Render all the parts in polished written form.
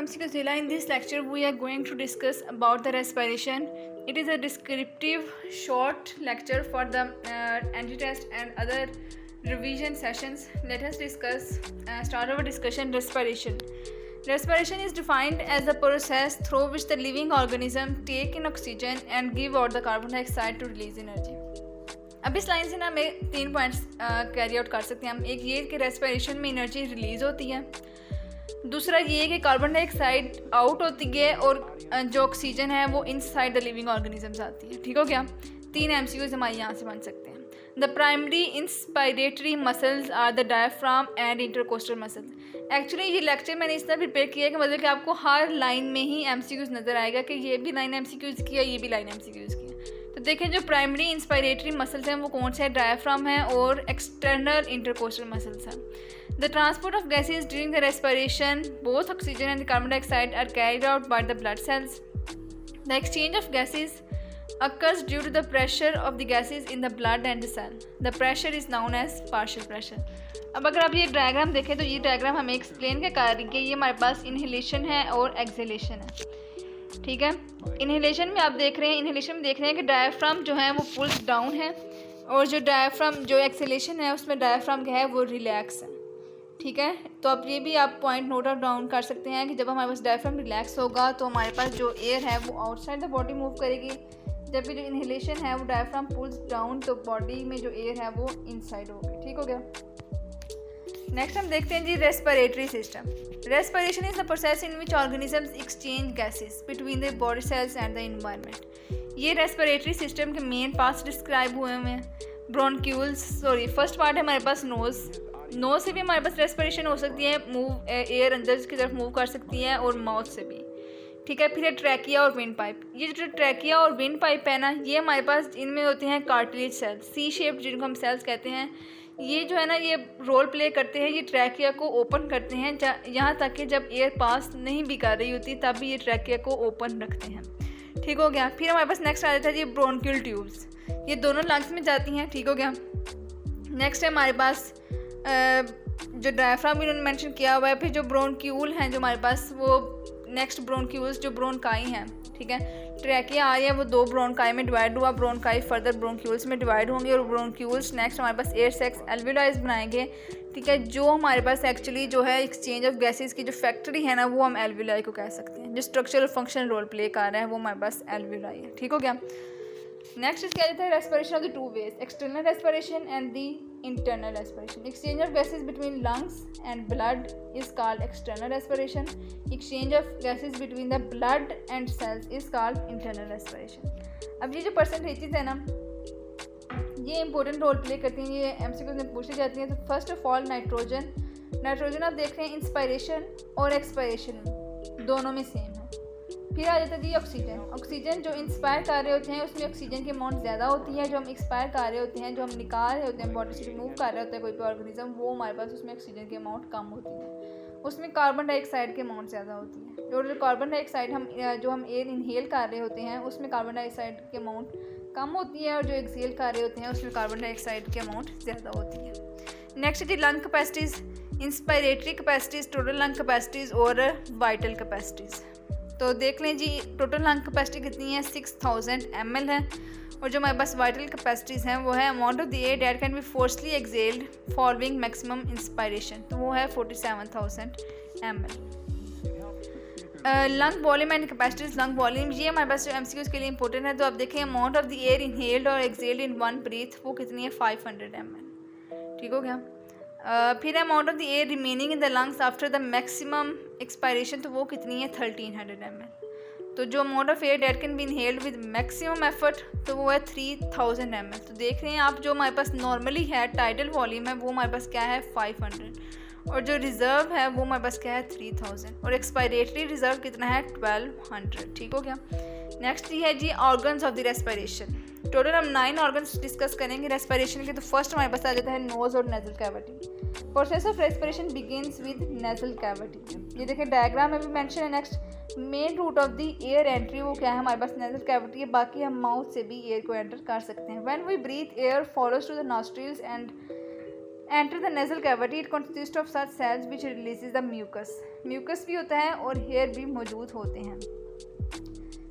MCQ Zilla. In this lecture, we are going to discuss about the respiration. It is a descriptive short lecture for the anti-test and other revision sessions. Let us start our discussion. Respiration. Respiration is defined as the process through which the living organism take in oxygen and give out the carbon dioxide to release energy. अब इस line से ना हमें 3 points carry out कर सकते हैं हम। एक ये कि रेस्पिरेशन में एनर्जी रिलीज़ होती है, दूसरा ये कि कार्बन डाइऑक्साइड आउट होती है और जो ऑक्सीजन है वो इनसाइड द लिविंग ऑर्गेनिजम्स आती है। ठीक हो गया। 3 MCQs हमारे यहाँ से बन सकते हैं। The primary inspiratory muscles are the diaphragm and intercostal muscles. Actually ये लेक्चर मैंने इस तरह प्रिपेयर किया है कि मतलब कि आपको हर लाइन में ही MCQs नज़र आएगा कि ये भी लाइन MCQs की है, ये भी लाइन MCQs की है। तो देखें जो प्राइमरी इंस्पायरेटरी मसल्स हैं वो कौन से हैं, डायफ्राम है और एक्सटर्नल इंटरकोस्टल मसल्स हैं। The transport of gases during the respiration, both oxygen and carbon dioxide, are carried out by the blood cells. The exchange of gases occurs due to the pressure of the gases in the blood and the cell. The pressure is known as partial pressure. अब अगर आप ये diagram देखें तो ये diagram हमें explain क्या कर रही है कि ये हमारे पास इनहेलेशन है और एक्सहेलेशन है। ठीक है। इनहेलेशन में आप देख रहे हैं, इनहेलेशन में देख रहे हैं कि डायफ्राम जो है वो पुल्स डाउन है और जो डायफ्राम जो एक्सहेलेशन है उसमें डायफ्राम क्या है वो रिलैक्स है। ठीक है। तो अब ये भी आप पॉइंट नोट आउट डाउन कर सकते हैं कि जब हमारे पास डायफ्राम रिलैक्स होगा तो हमारे पास जो एयर है वो आउटसाइड द बॉडी मूव करेगी, जबकि जो इनहेलेशन है वो डायफ्राम पुल्स डाउन तो बॉडी में जो एयर है वो इनसाइड होगी। ठीक हो गया। नेक्स्ट हम देखते हैं जी respiratory system. Respiration is the process in which organisms exchange gases between the body cells and the environment. ये रेस्पिरेटरी सिस्टम के मेन पार्ट्स डिस्क्राइब हुए हैं। फर्स्ट पार्ट है हमारे पास नोज से भी हमारे पास रेस्पिरेशन हो सकती है, एयर अंदर की तरफ मूव कर सकती है और माउथ से भी। ठीक है। फिर है ट्रैकिया और विंड पाइप। ये जो ट्रैकिया और विंड पाइप है ना, ये हमारे पास इनमें होते हैं कार्टिलेज सेल्स, सी शेप जिनको हम सेल्स कहते हैं। ये जो है ना ये रोल प्ले करते हैं, ये ट्रैकिया को ओपन करते हैं यहाँ तक कि जब एयर पास नहीं भी कर रही होती तब भी ये ट्रैकिया को ओपन रखते हैं। ठीक हो गया। फिर हमारे पास नेक्स्ट आ जाता है जी ब्रोंकियल ट्यूब्स। ये दोनों लंग्स में जाती हैं। ठीक हो गया। नेक्स्ट है हमारे पास जो डायफ्राम भी उन्होंने मेंशन किया हुआ है। फिर जो ब्रोंक्यूल हैं जो हमारे पास वो नेक्स्ट ब्रोंक्यूल्स जो ब्रोंकाई हैं। ठीक है। ट्रैकिया आ रही है वो 2 ब्रोंकाई में डिवाइड हुआ, ब्रोंकाई फर्दर ब्रोंक्यूल्स में डिवाइड होंगे और ब्रोंक्यूल्स नेक्स्ट हमारे पास एयर सेक्स एल्वियोलाइज बनाएंगे। ठीक है। जो हमारे पास एक्चुअली जो है एक्सचेंज ऑफ गैसेस की जो फैक्ट्री है ना वो हम एल्वियोलाई को कह सकते हैं। जो स्ट्रक्चरल फंक्शन रोल प्ले कर रहा है वो हमारे पास एल्वियोलाई है। ठीक हो गया। नेक्स्ट क्या कहते हैं respiration of the 2 ways, external respiration and the internal respiration. Exchange of gases between lungs and blood is called external respiration. Exchange of gases between the blood and cells is called internal respiration. अब ये जो percentages है ना ये important role play करती हैं, ये MCQ में पूछी जाती हैं। तो फर्स्ट ऑफ ऑल नाइट्रोजन आप देख रहे हैं इंस्पायरेशन और एक्सपायरेशन दोनों में सेम है। फिर आ जाता है जी ऑक्सीजन जो इंस्पायर कर रहे होते हैं उसमें ऑक्सीजन की अमाउंट ज़्यादा होती है, जो हम एक्सपायर कर रहे होते हैं, जो हम निकाल रहे होते हैं बॉडी से रिमूव कर रहे होते हैं कोई भी ऑर्गेनिज्म, वो हमारे पास उसमें ऑक्सीजन की अमाउंट कम होती है। उसमें कार्बन डाइऑक्साइड की अमाउंट ज़्यादा होती है। और जो कार्बन डाइऑक्साइड हम एयर इनहेल कर रहे होते हैं उसमें कार्बन डाइऑक्साइड की अमाउंट कम होती है और जो एक्सहेल कर रहे होते हैं उसमें कार्बन डाइऑक्साइड की अमाउंट ज़्यादा होती है। नेक्स्ट जी lung capacities, inspiratory capacities, total lung capacities और वाइटल कैपेसिटीज़। तो देख लें जी टोटल लंग कैपेसिटी कितनी है 6000 ml है और जो हमारे पास वाइटल कैपेसिटीज़ हैं वो है amount of the air that can be forcibly exhaled following maximum inspiration, तो वो है 47000 ml। Lung volume and capacities, lung volume ये हमारे पास जो MCQs के लिए इंपॉर्टेंट है। तो आप देखें amount of the air inhaled और एक्सहेल्ड इन 1 ब्रीथ वो कितनी है 500 ml। ठीक हो गया। फिर amount of the air remaining in the lungs after the maximum expiration तो वो कितनी है 1300 ml। तो जो amount of air date can be inhaled with maximum effort तो वो है 3000 ml। तो देख रहे हैं आप जो हमारे पास नॉर्मली है टाइडल वॉल्यूम है वो हमारे पास क्या है 500 और जो रिजर्व है वो हमारे पास क्या है 3000 और एक्सपायरेटरी रिजर्व कितना है 1200। ठीक हो गया। नेक्स्ट ये है जी organs of the respiration. Total हम 9 ऑर्गन्स डिस्कस करेंगे रेस्पिरेशन के। तो फर्स्ट हमारे पास आ जाता है नोज और nasal cavity. Process of respiration begins with nasal cavity. ये देखिए डायग्राम में भी मेंशन है। Next main route of the air entry वो क्या है हमारे पास नेजल कैविटी है, बाकी हम माउथ से भी एयर को एंटर कर सकते हैं। When we breathe air follows to the nostrils enter the nasal cavity, it consist of such cells which releases the mucus. Mucus भी होता है और हेयर भी मौजूद होते हैं।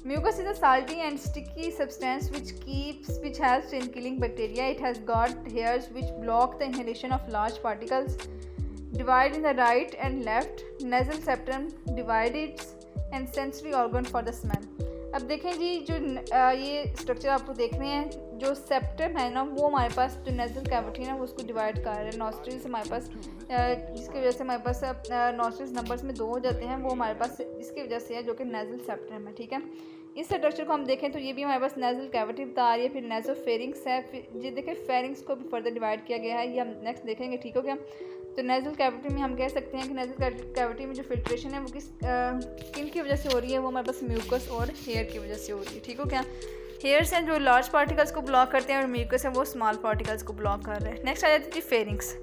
Mucus is a salty and sticky substance which helps in killing bacteria. It has got hairs which block the inhalation of large particles. Divide in the right and left nasal septum, divides and sensory organ for the smell. अब देखें जी, जो ये structure आपको देख रहे हैं, जो septum है ना वो हमारे पास जो नेजल कैविटी है ना वो उसको डिवाइड कर रहे हैं नॉस्ट्रिल्स हमारे पास, जिसकी वजह से हमारे पास नॉस्ट्रिल्स नंबर्स में 2 हो जाते हैं, वो हमारे पास इसकी वजह से है, जो कि नेजल सेप्टम है। ठीक है, इस स्ट्रक्चर को हम देखें तो ये भी हमारे पास नेजल कैविटी बता रही है। फिर नेजोफेरिंग्स है, फिर ये देखें फेरिंग्स को भी फर्दर डिवाइड किया गया है, ये हम नेक्स्ट देखेंगे। ठीक हो गया। तो नेजल कैविटी में हम कह सकते हैं कि नेजल कैविटी में जो फिल्ट्रेशन है वो किन की वजह से हो रही है, वो हमारे पास म्यूकस और हेयर की वजह से हो रही है। ठीक हो क्या। हेयर्स हैं जो लार्ज पार्टिकल्स को ब्लॉक करते हैं और म्यूकस है वो स्मॉल पार्टिकल्स को ब्लॉक कर रहे हैं। नेक्स्ट आ जाती है फेरिंग्स।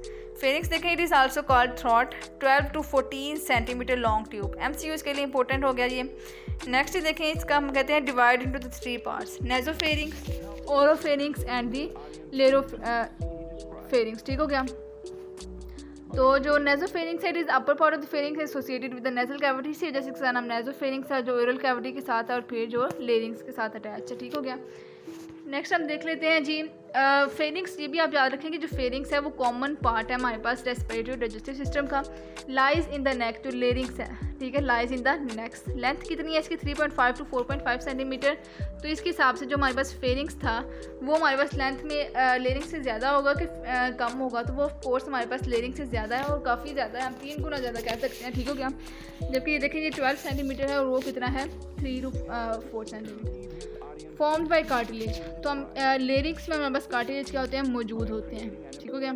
फेरिंग्स देखें, it is also called throat, 12 to 14 centimetre long tube. MCUs के लिए इंपॉर्टेंट हो गया ये। नेक्स्ट देखें, इसका हम कहते हैं divide into the 3 parts, nasopharynx, oropharynx and the laryngopharynx. ठीक हो गया। तो जो नेजोफेरिंग्स है, it is upper part of the pharynx associated with the nasal cavity, इसी वजह से इसका नाम नेजोफेरिंग्स है, जो ओरल कैविटी के साथ है और फिर जो लेरिंग्स के साथ अटैच है। ठीक हो गया। नेक्स्ट हम देख लेते हैं जी फेरिंग्स। ये भी आप याद रखें कि जो फेरिंग्स है वो कॉमन पार्ट है हमारे पास रेस्पिरेटरी और डाइजेस्टिव सिस्टम का। लाइज इन द नेक, जो लेरिंग्स है, ठीक है, lies in the next. Length कितनी है इसकी, 3.5 to 4.5 सेंटीमीटर। तो इसके हिसाब से जो हमारे पास फेरिंग्स था वो हमारे पास लेंथ में लेरिंग्स से ज़्यादा होगा कि कम होगा, तो वो ऑफ कोर्स हमारे पास लेरिंग्स से ज़्यादा है और काफ़ी ज़्यादा है, हम 3 गुना ज़्यादा कह सकते हैं। ठीक हो गया। जबकि ये देखें, ये 12 सेंटीमीटर है और वो कितना है, 3 to 4 centimetre. Formed by cartilage, तो हम लेरिंग्स में हमारे पास कार्टिलेज क्या होते हैं, मौजूद होते हैं। ठीक हो गया।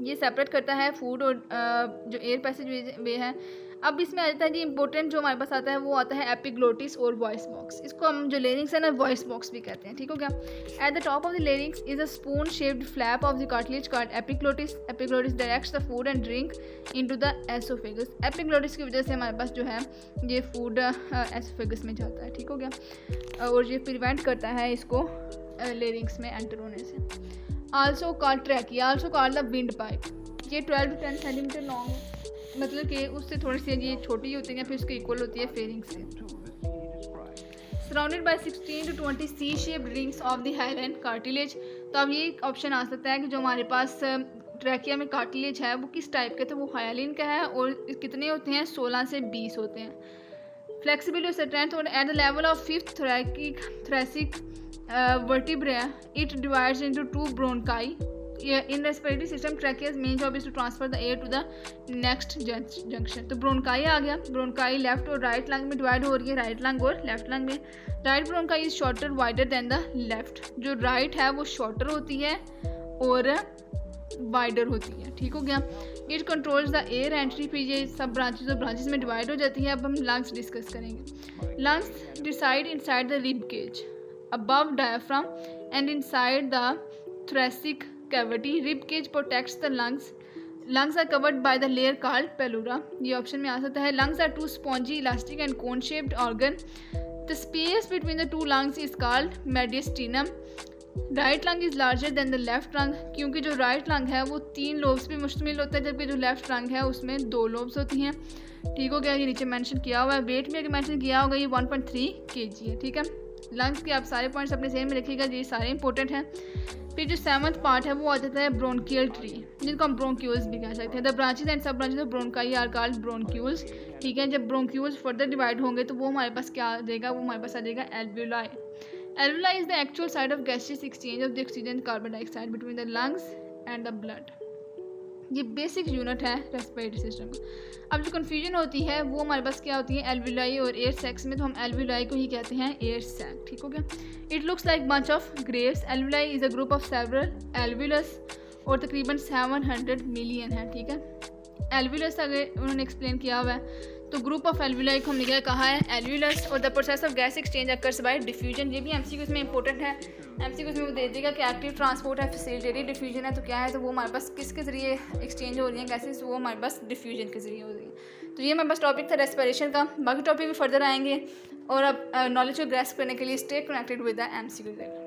ये सेपरेट करता है फूड और जो एयर पैसेज वे है। अब इसमें आ जाता है जी इंपॉर्टेंट जो हमारे पास आता है वो आता है एपिग्लोटिस और वॉइस बॉक्स। इसको हम जो लेरिंग्स है ना वॉइस बॉक्स भी कहते हैं। ठीक हो गया। At the top of the larynx is a spoon shaped flap of the cartilage called epiglottis. Epiglottis directs the food and drink into the oesophagus. Epiglottis की वजह से हमारे पास जो है ये फूड एसोफेगस में जाता है। ठीक हो गया। और ये प्रिवेंट करता है इसको लेरिंग्स में एंटर होने से। Also called trachea, also called the wind pipe. ये 12 to 10 सेंटीमीटर लॉन्ग है, मतलब कि उससे थोड़ी सी ये छोटी होती है, फिर उसके इक्वल होती है फेरिंग से। Surrounded by 16 to 20 C shaped rings of the hyaline cartilage. तो अब ये ऑप्शन आ सकता है कि जो हमारे पास ट्रैकिया में कार्टिलेज है वो किस टाइप के, तो वो हाइलाइन का है और कितने होते हैं, 16 से 20 होते हैं। फ्लेक्सिबिलिटी ऑफ स्ट्रेंथ और at the level of 5th thoracic vertebra it divides into 2 bronchi. In respiratory system, trachea's main job is to transfer the air to the next junction. तो ब्रोनकाई आ गया। ब्रोनकाई लेफ्ट और right lung में divide हो रही है, right lung और left lung में। Right bronchi is shorter wider than the left. जो राइट है वो शॉर्टर होती है और वाइडर होती है। ठीक हो गया। It controls the air entry. फिर ये सब ब्रांचेज और ब्रांचेज में डिवाइड हो जाती है। अब हम लंग्स डिस्कस करेंगे। Lungs decide inside the rib cage above diaphragm and inside the thoracic cavity. Rib cage protects the lungs. Lungs are covered by the layer called pleura. ये option में आ सकता है। Lungs are two spongy, elastic and cone-shaped organ. The space between the two lungs is called mediastinum. Right lung is larger than the left lung, क्योंकि जो right lung है वो 3 lobes पे मुश्तमिल होता है, जबकि जो लेफ्ट लंग है उसमें 2 लोब्स होती हैं। ठीक हो गया। ये नीचे मेंशन किया हुआ है। वेट में अगर मेंशन किया होगा ये 1.3 kg है। ठीक है। लंग्स के आप सारे पॉइंट्स अपने सेम में रखिएगा, ये सारे इंपॉर्टेंट हैं। फिर जो 7th पार्ट है वो आ जाता है ब्रोंकियल ट्री, जिनको हम ब्रोंक्यूल्स भी कह सकते हैं। The branches and sub branches of bronchi are called bronchioles. ठीक है। जब ब्रोंक्यूल्स फर्दर डिवाइड होंगे तो वो हमारे पास क्या आ जाएगा, वो हमारे पास आ जाएगा alveoli. Alveoli is the actual site of gaseous exchange of the oxygen and carbon dioxide between the lungs and the blood. ये बेसिक यूनिट है रेस्पिरेटरी सिस्टम का। अब जो कन्फ्यूजन होती है वो हमारे पास क्या होती है, एल्वियोलाई और एयर सैक्स में, तो हम एल्वियोलाई को ही कहते हैं एयर सैक। ठीक हो गया। It looks like bunch of Graves. Alveoli is a group of several alveolus और तकरीबन 700 मिलियन है। ठीक है। एल्वियोलस अगर उन्होंने एक्सप्लेन किया हुआ है, तो ग्रुप ऑफ एल्वियोलाई को हमने क्या कहा है, एल्वियोलस। और the process of gas exchange occurs by diffusion. ये भी MCQs में इंपॉर्टेंट है। MCQs में वो दे देगा कि एक्टिव ट्रांसपोर्ट है, फैसिलिटेटेड डिफ्यूजन है, तो क्या है, तो वो हमारे पास किसके ज़रिए एक्सचेंज हो रही हैं गैसेस, वो हमारे पास डिफ्यूजन के ज़रिए हो रही है। तो ये हमारे पास टॉपिक था रेस्पिरेशन का। बाकी टॉपिक भी फर्दर आएंगे और अब नॉलेज को ग्रैस्प करने के लिए stay connected with the MCQ।